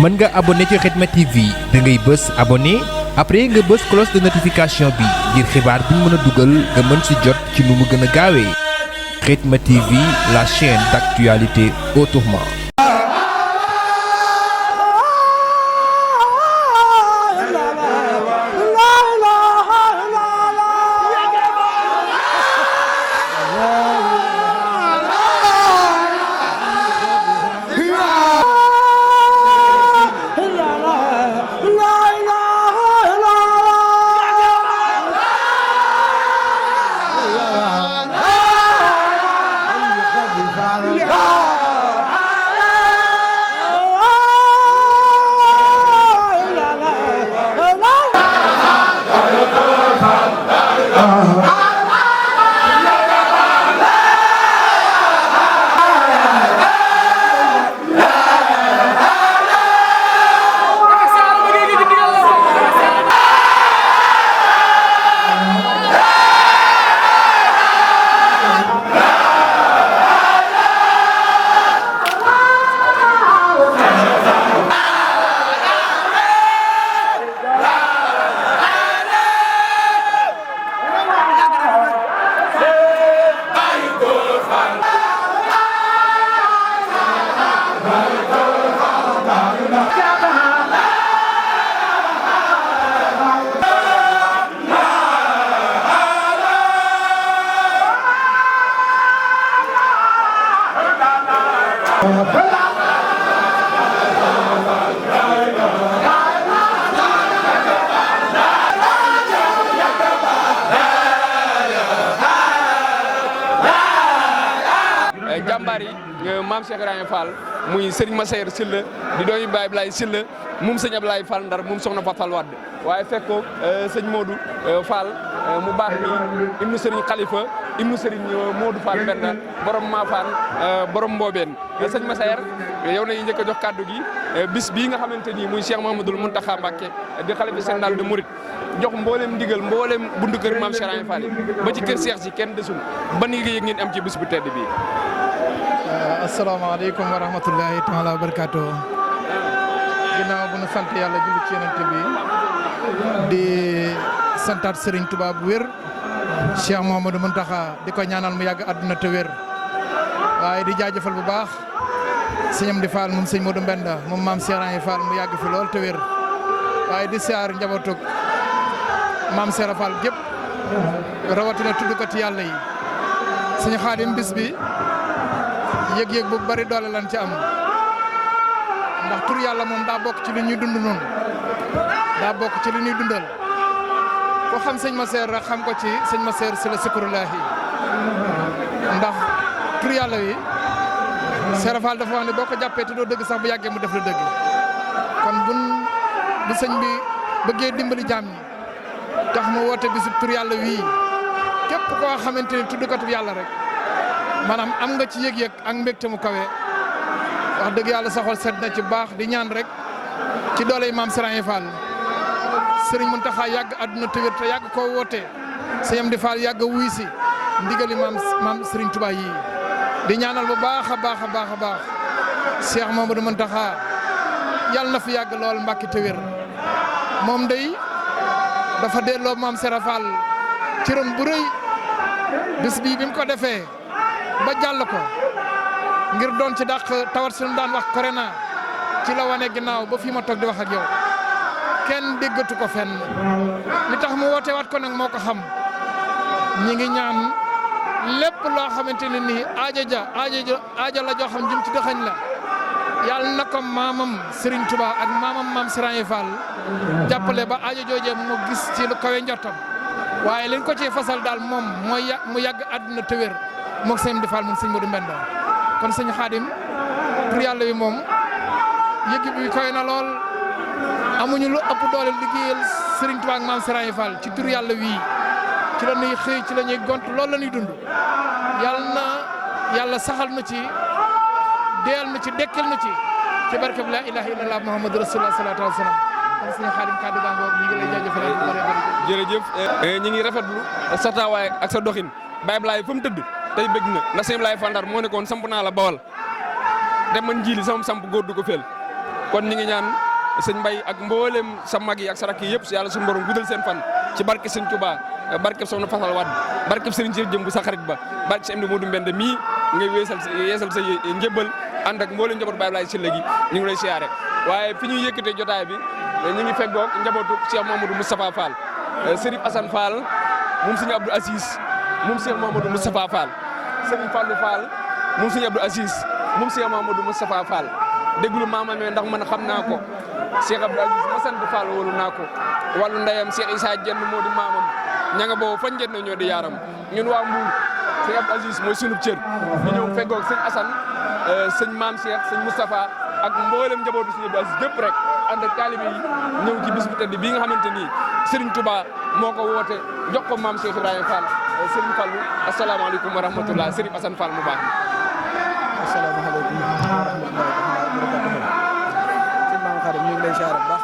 mën nga abonné ci Khidma TV da ngay bës abonné après nga bës cloche de notification bi ngir xibaar bu ñu mën a dugal nga mën si jot ci nu mu gën a gaawee Khidma TV, la chaîne d'actualité autrement. jàmbaar yi maam Cheikh Ibrahima Fall muy Serigne Massayer Sylla di doomi Baye Ablaye Sylla moom sëñ Ablaye Fall Ndar moom soxna Fatou Fall Wade waaye fekk ko sëñ Modou Fall mu baax mi ibnu Serigne Khalifa ibnu Serigne Modou Fall Mbenda borom Maafaan borom Mboobeen sëñ Massayer yow na ñu njëkk a jox kàddu gi bis bii nga xamante ni muy Cheikh Mouhamadoul Mountakha Mbacké di xalifa général de Mouride jox mboolem ndigal mboolem buntu kër maam Cheikh Ibrahima Fall ba ci kër Cheikh si kenn desul ban yëg ngeen am ci bis bu tedd bii. asalaamaaleykum wa rahmatullahi taala wa barakaatu. ginnaaw bu nu sant yàlla julli ci yonent bi di santaat Serigne Touba bu wér Cheikh Mouhamadou Mountakha di ko ñaanal mu yàgg àdduna te wér waaye di jaajëfal bu baax sëñam di Fall moom sëñ Modou Mbenda moom maam Cheikh Ibrahima Fall mu yàgg fi lool te wér waaye di siyaar njabootug maam Cheikh Fall gépp rawatina tuddkat yàlla yi sëñ Xaadim bis bi yëg-yëg bu bari doole lan ci am ndax tur yàlla moom daa bokk ci li ñuy dund noonu daa bokk ci li ñuy dundal ko xam sëñ Massayer rek xam ko ci sëñ Massayer Sylla Sikrullahi ndax tur yàlla wi Cheikh Fall dafa wax ne boo ko jàppee te doo dëgg sax bu yàggee mu def la dëgg kon bu sëñ bi bëggee dimbali jaam ñi tax mu woote bisub tur yàlla wii képp koo xamante ni tuddkatu yàlla rek maanaam am nga ci yëg-yëg ak mbégte mu kawe wax dëgg yàlla sa xol sedd na ci baax di ñaan rek ci doole maam Cheikh Ibrahima Fall Serigne Mountakha yàgg àdduna te wér te yàgg koo woote sëñam di Fall yàgg wuy si ndigali maam Serigne Touba yi di ñaanal bu baax a baax a baax a baax Cheikh Mouhamadou Mountakha yàlla na fi yàgg lool Mbàkke te wér moom day dafa delloo maam Cheikh Fall ci ron bu rëy bis bii bi mu ko defee ba jàll ko ngir doon ci dàq tawat suñu daan wax corona ci la wane ginnaaw ba fii ma toog di wax ak yow kenn déggatu ko fenn li tax mu woote waat ko nag moo ko xam ñi ngi ñaan lépp loo xamante ne nii aaja la joo xam jëm ci dëxañ la yàlla na ko maamam Serigne Touba ak maamam maam Cheikh Ibrahima Fall jàppale ba aaja joojee mu gis ci lu kawe njottam waaye liñ ko ci fasal daal moom mooy mu yàgg àdduna te wér moog sëñ di Fall moom sëñ Modou Mbenda kon sëñ Xaadim tur yàlla wi moom yëg bi koy na lool amuñu lu ëpp doole liggéeyal Serigne Touba ak maam Cheikh Ibrahima Fall ci tur yàlla wii ci la ñuy xëy ci la ñuy gont loolu la ñuy dund yàlla saxal na ci deyal na ci dekkal na ci barkeb la ilaha illallah muhammadu rasulullah sallallahu alayhi wa sallam kon sëñ Xaadim kàddu gaa ngoog ñu ngi lay jaajëfal bu bari bari jërëjëf ñi ngi rafetlu sa taxawaay ak sa doxin Baye Ablaye fa mu tëdd tey bëgg na ndax sëñ Ablaye Fall Ndar moo nekkoon samp naa la Bawal dem man njiili sama samp góor du ko fel kon ñi ngi ñaan sëñ Mbay ak mboolem sa mag yi ak sa rakk yi yëpp yàlla suñu borom guddal seen fan ci barke sëñ Touba barke soxna Fasal Wade barke sëriñ Cheikh jëm bu sa xarit ba barke si am di Modou Mbende mii ngay yeesal sa njëbbal ànd ak mboolem njaboot Baye Ablaye Sylla gi ñu ngi lay siyaare waaye fi ñuy yëkkatee jotaay bi ñu ngi feggoog njabootu Cheikh Mamadou Moustapha Fall Serif Assane Fall moom sëñ Abdou Aziz moom Cheikh Mamadou Moustapha Fall Serigne Fallou Fall moom sëñ Abdou Aziz moom Cheikh Mamadou Moustapha Fall déglu maama me ndax man xam naa ko Cheikh Abdou Aziz ma sant Fall wóolu naa ko wàllu ndeyam Cheikh Issa Dieng moo di maamam ña nga boobu fañ na ñoo di yaaram ñun waa Mbour sëñ Abdou Aziz mooy sunub cër ñu ñëw feggoog sëñ Assane sëñ Maam Cheikh sëñ Moustapha ak mboolem njabootu sëñ Abdou Aziz gépp rek ànd ak taalibe yi ñëw ci bis bu tedd bii nga xamante ni Serigne Touba moo ko woote jox ko Maam Cheikh Ibrahima Fall Serigne Fallou asalaamaaleykum wa rahmatullah Serigne Assane Fall mu baax mi. asalaamaaleykum wa rahmatullahi wa barakatuh. sëñ Maam Xaadim ñu ngi lay siyaare bu baax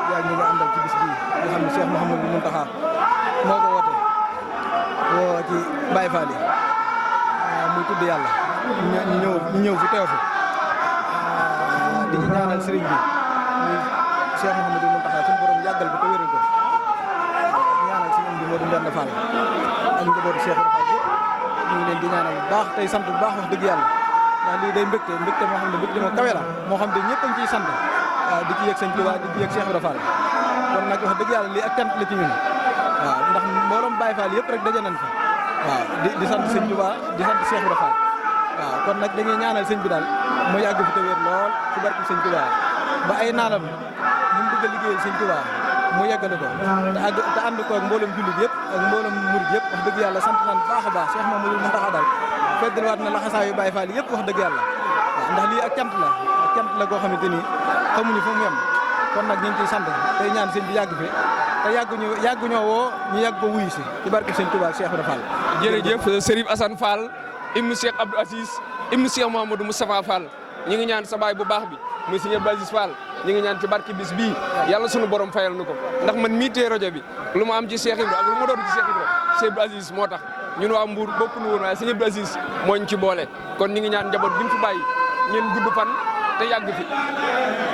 yaa ngi àndal ci bis bii nga xam ne Cheikh Mouhamadou Mountakha moo ko woote woo ci Baye Fall yi muy tudd yàlla ñu ñëw fi teew fi di ci ñaanal sëriñ bi muy Cheikh Mouhamadou Mountakha suñu borom yàggal ko te wéral ko ñaanal si bi Modou Mbende Fall ak njabootu Cheikh Ibra Fall ñu ngi leen di ñaanal bu baax tey sant bu baax wax dëgg yàlla ndax lii day mbégte moo xam ne mbégte moo kawe la moo xam ne ñëpp a ngi ciy sant waaw di ci yëg sëñ Touba di ci yëg Cheikh Ibra Fall kon nag wax dëgg yàlla lii ak cant la ci ñun waaw ndax mbooloom Baye Fall yëpp rek daje nañ fa waaw di sant sëñ Touba di sant Cheikh Ibra Fall waaw kon nag dañuy ñaanal sëñ bi daal mu yàgg fi te wér lool ci barke sëñ Touba ba ay naanam ñu bëgg a liggéeyal sëñ Touba mu yeggale ko te ànd ko ak mboolem jullit yëpp ak mboolem murid yëpp wax dëgg yàlla sant nañ baax a baax Cheikh Mamadou Mountakha daal feddaliwaat na laxasaayu Baye Fall yëpp wax dëgg yàlla waaw ndax lii ak cant la goo xamante ni xamuñu fu mu yem kon nag ñu ngi ciy sant tey ñaan sëñ bi yàgg fi te yàgg ñoo woo ñu yàgg ko wuyu si ci barke sëñ Touba ak Cheikh Ibra Fall. jërëjëf Serif Assane Fall ibnu Cheikh Abdou Aziz ibnu Cheikh Mamadou Moustapha Fall ñu ngi ñaan sa baay bu baax bi muy sëñ Abdou Aziz Fall ñu ngi ñaan ci barke bis bii yàlla sunu borom fayal nu ko ndax man mii tee rajo bi lu ma am ci Cheikh Ibra ak lu ma doon ci Cheikh Ibra Cheikh Abdou Aziz moo tax ñun waa Mbour bokku nu woon waaye sëñ Abdou Aziz moo ñu ci boole kon ñu ngi ñaan njaboot bi ñu fi bàyyi ngeen gudd fan te yàgg fi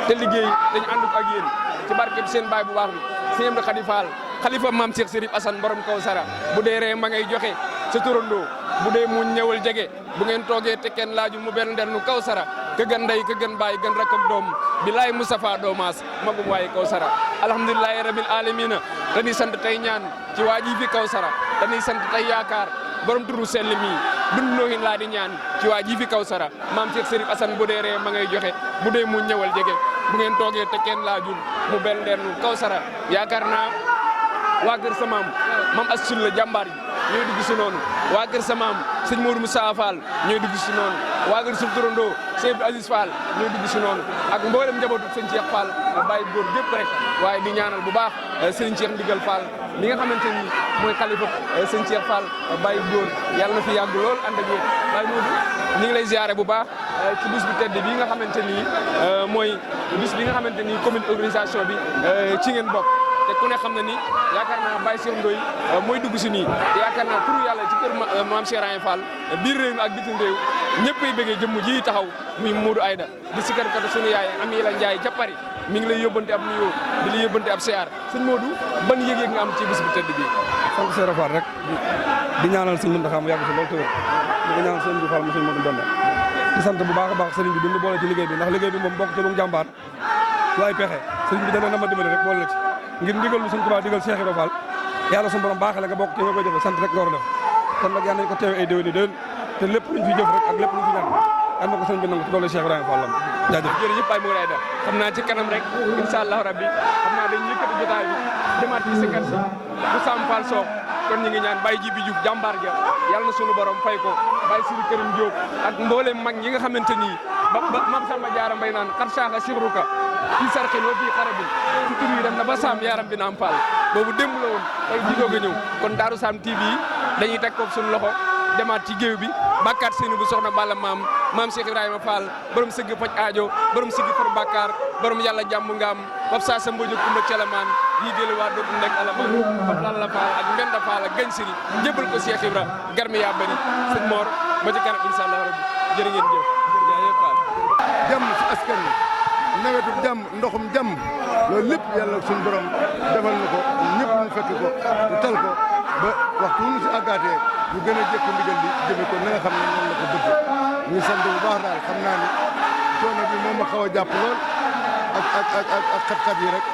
te liggéey dañu ànd ko ak yéen ci barke bi seen baay bu baax bi sëñ Abdou Khadi Fall xalifa maam Cheikh Serif Assane borom kaw sara bu dee ree ma ngay joxe sa turandoo bu dee mu ñëwal jege bu ngeen toogee te kenn laajul mu benn ndernu kaw sara ka gën ndey ka gën baay gën rakk ak doom bilaay Moustapha doomaas magum waaye kaw sara alhamdulilahi rabil alamina dañuy sant tey ñaan ci waa ji fi kaw sara dañuy sant tey yaakaar borom turu sell mi dund noohin laa di ñaan ci waa ji fi kaw sara maam Cheikh Serif Assane bu dee ree ma ngay joxe bu dee mu ñëwal jege bu ngeen toogee te kenn laajul mu benn ndernu kaw sara yaakaar naa waa kër sa maam Astou la jàmbaar ji ñooy dugg si noonu waa kër sa maam sëñ Modou Moussa Fall ñooy dugg si noonu waa kër suñu turandoo Cheikh Abdou Aziz Fall ñooy dugg si noonu ak mboolem njabootu sëñ Cheikh Fall bàyyi góor gépp rek waaye di ñaanal bu baax sëñ Cheikh Ndigal Fall mi nga xamante ni mooy xalifa sëñ Cheikh Fall bàyyi góor yàlla na fi yàgg lool ànd ak yéen waaye Modou ñu ngi lay ziare bu baax ci bis bu tedd bi nga xamante ni mooy bis bi nga xamante ni commune organisation bi ci ngeen bokk te ku ne xam na ni yaakaar naa Baye Cheikh Ndoye mooy dugg si nii te yaakaar naa turu yàlla ci kër maam Cheikh Ibrahima Fall biir réew mi ak bitim réew ñëppay bëggee jëmm ji taxaw muy Modou Aïda di sikarkatu sunu yaay Ami la Ndiaye ca Paris mi ngi lay yóbbante ab nuyoo di la yóbbante ab siyaar sëñ Modou ban yëg-yëg nga am ci bis bu tedd bi sant Cheikh Fall rek di ñaanal sëñ Mountakha mu yàgg si loolu tëwër di ko ñaanal sëñ bi Fall mu sëñ Modou Mbende di sant bu baax a baax sëriñ bi bi ñu boole ci liggéey bi ndax liggéey bi moom bokk ci lu jàmbaar waaye pexe sëriñ bi dana na ma dimbali rek boole la ci ngir ndigal lu sëñ Tuubaa digal Cheikh Ibra Fall yàlla suñu borom baaxee la nga bokk ci nga koy jëfe sant rek nga war a def kon nag yal nañ ko teewe ay déwéni déwén te lépp luñ fi jëf rek ak lépp luñ fi ñaan yal na ko sëñ bi nangu ci doole Cheikh Ibrahima Fall jaajëf jërëjëf Baye Modou Aïda xam naa ci kanam rek incha allah rabbi xam naa dañ yëkkati jotaay bi demaat ci sikar si bu Sam Fall Sox kon ñu ngi ñaan Baye Jibi Diouf jàmbaar ja yàlla na sunu borom fay ko Baye Siri Kërim Diop ak mboolem mag ñi nga xamante ni ba Mame Samba Diarra Mbaye naan xar saaxa sixruka fii sarxin wa fii xarabin ci tur yi dem na ba Sam yaram bi naam Fall boobu démb la woon tey ji doog a ñëw kon Daaru Sam TV dañuy teg ko suñu loxo demaat ci géew bi bàkkaat seeni bu soxna Balla maam Cheikh Ibrahima Fall borom sëgg faj aajo borom sëgg far bàkkaar borom yàlla jàmm ngaam fab saa sa mbojo kumba calamaan yii déelu waa dootu nekk alamaan fab Lalla Fall ak Mbenda Fall ak gañ siri jébbal ko Cheikh Ibra garmi yaa bari sëñ Mor ba ci kanam incha allah rabbi jërë ngeen jëf jaajëf Fall jàmm ci askan wi nawetu jàmm ndoxum jàmm loolu lépp yàlla suñu borom defal na ko ñëpp ñu fekk ko ñu tal ko ba waxtu wu ñu si àggaatee ñu gën a jëkk ndigal li jëme ko na nga xam ne noonu la ko bëgg ñu sant bu baax daal xam naa ni coono bi moom ma xaw a jàpp lool ak xat-xat yi rek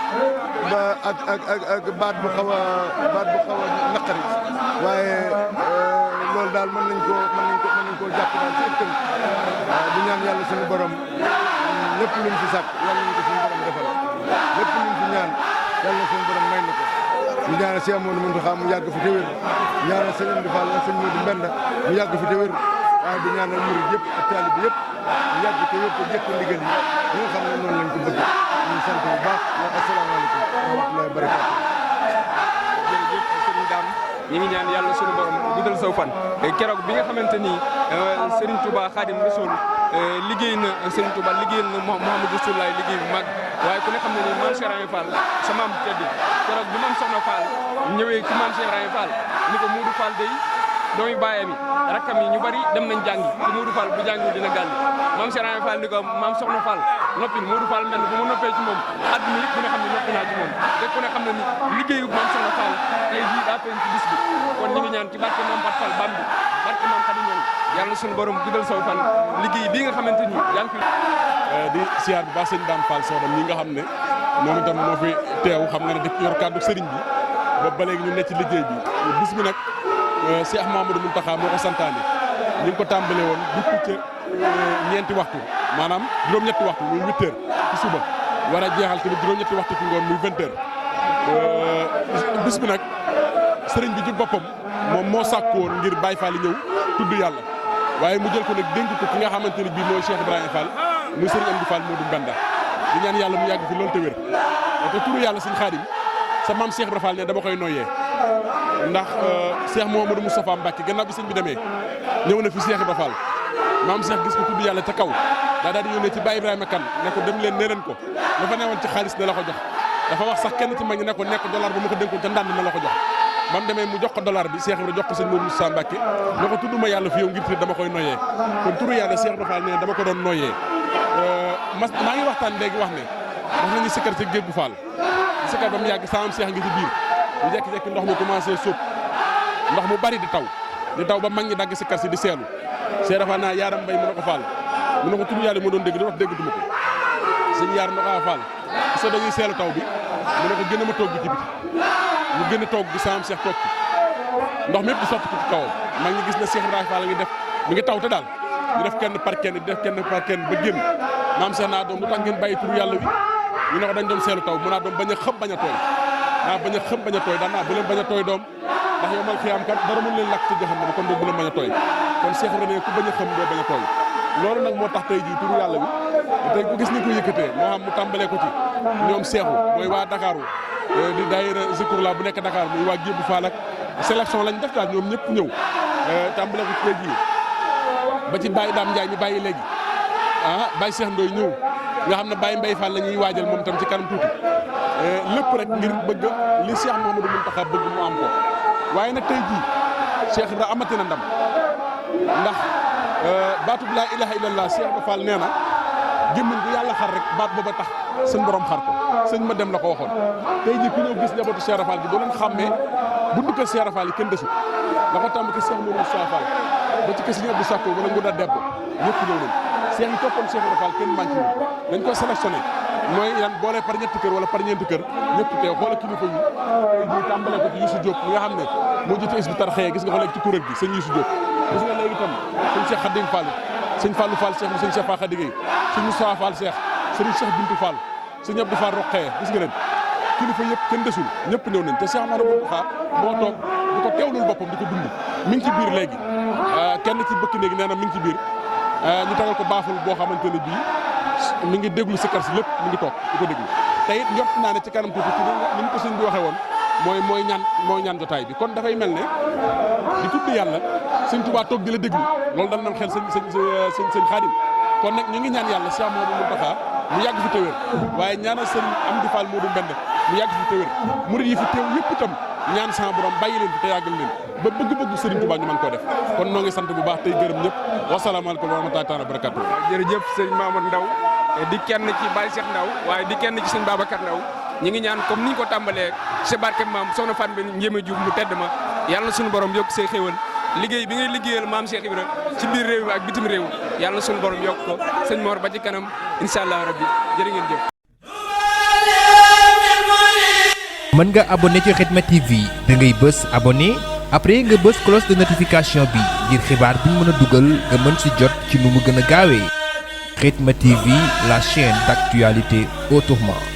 ba ak baat bu xaw a naqari waaye loolu daal mën nañ koo jàpp daal ci ëttam di ñaan yàlla suñu borom lépp luñ fi sàkk yàlla nañ ko suñu borom defal lépp luñ fi ñaan yàlla suñu borom may na ko ñu ñaanal Cheikh Amadou Mountakha mu yàgg fi te wér ñaanal sëñ Amdi Fall ak sëñ Modou Mbenda mu yàgg fi te wér waaye di ñaanal murid yëpp ak taalib yëpp mu yàgg te wér ko jëkk ndigal yi nga xam ne noonu lañ ko bëgg ñu sant bu baax wa asalaamaaleykum wa rahmatullahi wa barakatuh. jërëjëf sëriñ Dame ñi ngi ñaan yàlla suñu borom guddal saw fan keroog bi nga xamante ni Serigne Touba Khadim Rasoul liggéey na Serigne Touba liggéeyal na Mouhamadou Rasoulaye liggéey bu mag waaye ku ne xam ne ni Mame Cheikh Ibra Fall sa maam tedd keroog bi Mame Soxna Fall ñëwee ci Mame Cheikh Ibra Fall ni ko Modou Fall day doomi baayam yi rakkam yi ñu bari dem nañ jàngi te Modou Fall bu jàngiwul dina gàlli Mame Cheikh Ibra Fall ni ko Mame Soxna Fall noppi Modou Fall mel bu ma noppee ci moom àdduna yëpp ku ne xam ne noppi naa ci moom te ku ne xam ne ni liggéeyu Mame Soxna Fall tey jii daa feeñ ci bis bi kon ñu ngi ñaan ci barke Mame Bat Fall Bambi barke Mame Khady Niang yàlla suñu borom guddal saw fan liggéey bii nga xamante ni yaa ngi fi di siyaar bu baax sëñ Dame Fall Soxna ñi nga xam ne moom itam moo fi teew xam nga ne def yor kàddu sëriñ bi boobu ba léegi ñu ne ci liggéey bi bis bi nag Cheikh Mamadou Mountakha moo ko santaane ñu ngi ko tàmbale woon depuis ca ñeenti waxtu maanaam juróom-ñetti waxtu muy 8 heures ci suba war a jeexal tamit juróom-ñetti waxtu ci ngoon muy 20 heures bis bi nag sëriñ bi ci boppam moom moo sàkk woon ngir Baye Fall yi ñëw tudd yàlla waaye mu jël ko nag dénk ko ki nga xamante ne bii mooy Cheikh Ibrahima Fall muy sëriñ Amdi Fall Modou Mbenda di ñaan yàlla mu yàgg fi loolu te wér te turu yàlla sëñ Xaadim sa maam Cheikh Ibrahima Fall ne dama koy noyyee ndax Cheikh Mouhamadou Moustapha Mbacke gannaaw bi sëñ bi demee ñëw na fi Cheikh Ibrahima Fall maam Cheikh gis ko tudd yàlla ca kaw daa daal di yónnee ci Baye Ibrahima Kane ne ko dem leen nee leen ko dafa newoon ci xaalis ne la ko jox dafa wax sax kenn ci mag ñi ne ko nekk dollar bu ma ko dénkoon ca ndànd na la ko jox ba mu demee mu jox ko dollar bi Cheikh Ibrahima jox ko sëñ Modou Moustapha Mbacke ne ko tudd ma yàlla fi yow ngir te dama koy noyyee kon turu yàlla Cheikh Ibrahima Fall ne dama ko doon noyyee maa ngi waxtaan léegi wax ne wax nañu sikkar ci géej bu Fall sikkar ba mu yàgg saam Cheikh ngi ci biir ñu jekki-jekki ndox mi commencé sóob ndox mu bari di taw ba mag ñi dagg sikkar si di seelu Cheikh dafa naa yaaram mbay mu ne ko Fall mu ne ko turu yàlla moo doon dégg di wax déggatuma ko sëñ yaaram na ko Fall so dañuy seelu taw bi mu ne ko gën a ma toog bi ci biti ñu gën a toog bi saam Cheikh toog ci ndox mi yëpp di sotti ko ci kawam mag ñi gis na Cheikh Ibrahima Fall ngi def mi ngi taw te daal ñu def kenn par kenn di def kenn par kenn ba génn maam Cheikh naa doom lu tax ngeen bàyyi turu yàlla wi ñu ne ko dañ doon seelu taw mu naa doom bañ a xëm bañ a tooy bañ a xëm bañ a tooy daan naa bu leen bañ a tooy doom ndax yow mal xiyaam kat dara mun leen lakk ci jahannam kon boobu bu leen bañ a tooy kon Cheikh Ibrahima ne ku bañ a xëm doo bañ a tooy loolu nag moo tax tey jii turu yàlla wi tey ku gis ni ko yëkkatee moo xam mu tàmbalee ko ci ñoom seexu mooy waa Dakaru di daayira Zikrullah bu nekk Dakar muy waa Gébu Fall ak sélection lañ def daal ñoom ñëpp ñëw tàmbalee ko ci tey jii ba ci Baye Dame Ndiaye ñu bàyyi léegi Baye Cheikh Ndoye ñëw nga xam ne Baye Mbaye Fall la ñuy waajal moom tam ci kanam tuuti lépp rek ngir bëgg li Cheikh Mouhamadou Mountakha bëgg mu am ko waaye nag tey jii Cheikh Ibra amati na ndam ndax baatub laa ilaha illallah Cheikh Ibra Fall nee na gémmiñ bu yàlla xar rek baat booba tax sëñ borom xar ko sëñ ma dem la ko waxoon tey jii ku ñëw gis njabootu Cheikh Ibra Fall gi doo leen xàmmee bu dukkal Cheikh Ibra Fall yi kenn desul la ko tàmm ke Cheikh Mourou Moustapha Fall ba ci ke Sëñ Abdou Sakko wala ngu da debb ñëpp ñëw nañ Cheikh yi toppoon Cheikh Ibra Fall kenn manqué wu dañ ko sélectionné mooy yan boolee par ñetti kër wala par ñeenti kër ñëpp teew xoola kilifa yi ñu tàmbale ko ci Youssou Diop mi nga xam ne moo jiite Hizbut Tarqiyyah gis nga ko léegi ci kuréel gi sëñ Youssou Diop gis nga léegi itam sëñ Cheikh Khadim Fall sëñ Fallou Fall Cheikh sëñ Cheikh Fakha Digey sëñ Moustapha Fall Cheikh sëñ Cheikh Bintou Fall sëñ Abdou Fall Rokhaya gis nga leen kilifa yëpp kenn desul ñëpp ñëw nañ te Cheikh Mamadou Mountakha moo toog di ko teewlul boppam di ko dund mi ngi ci biir léegi kenn ci bëkk néegi nee na mi ngi ci biir ñu tegal ko baaful boo xamante ne bii mi ngi déglu sikkar si lépp mi ngi toog di ko déglu te it njort naa ne ci kanam tuuti ci ni ñu ko sëñ bi waxee woon mooy ñaan jotaay bi kon dafay mel ne di tudd yàlla sëñ Tuubaa toog di la déglu loolu dal na xel sëñ Xaadim kon nag ñu ngi ñaan yàlla Cheikh Mouhamadou Mountakha mu yàgg fi te wér waaye ñaanal sëñ Amdi Fall Modou Mbende mu yàgg fi te wér murid yi fi teew yëpp itam ñaan sama borom bàyyi leen fi te yàggal leen ba bëgg-bëgg Serigne Touba ñu mën koo def kon noo ngi sant bu baax tey gërëm ñëpp wasalaamaaleykum wa rahmatullahi taala wa barakatuh jërëjëf sëñ Mamadou Ndaw di kenn ci Baye Cheikh Ndaw waaye di kenn ci sëñ Babacar Ndaw ñi ngi ñaan comme ni ñu ko tàmbalee ci barke maam soxna Fan bi Njéeme Diouf mu tedd ma yàlla na suñu borom yokk say xéwal liggéey bi ngay liggéeyal maam Cheikh Ibra ci biir réew mi ak bitim réew yàlla na suñu borom yokk ko sëñ Mor ba ci kanam incha allah rabbi jërë ngeen jëf. mën nga abonné ci Khidma TV da ngay bës abonné après nga bës cloche de notification bi ngir xibaar bi mën a dugal nga mën si jot ci nu mu gën a gaawee Khidma TV, la chaîne d'actualité autrement.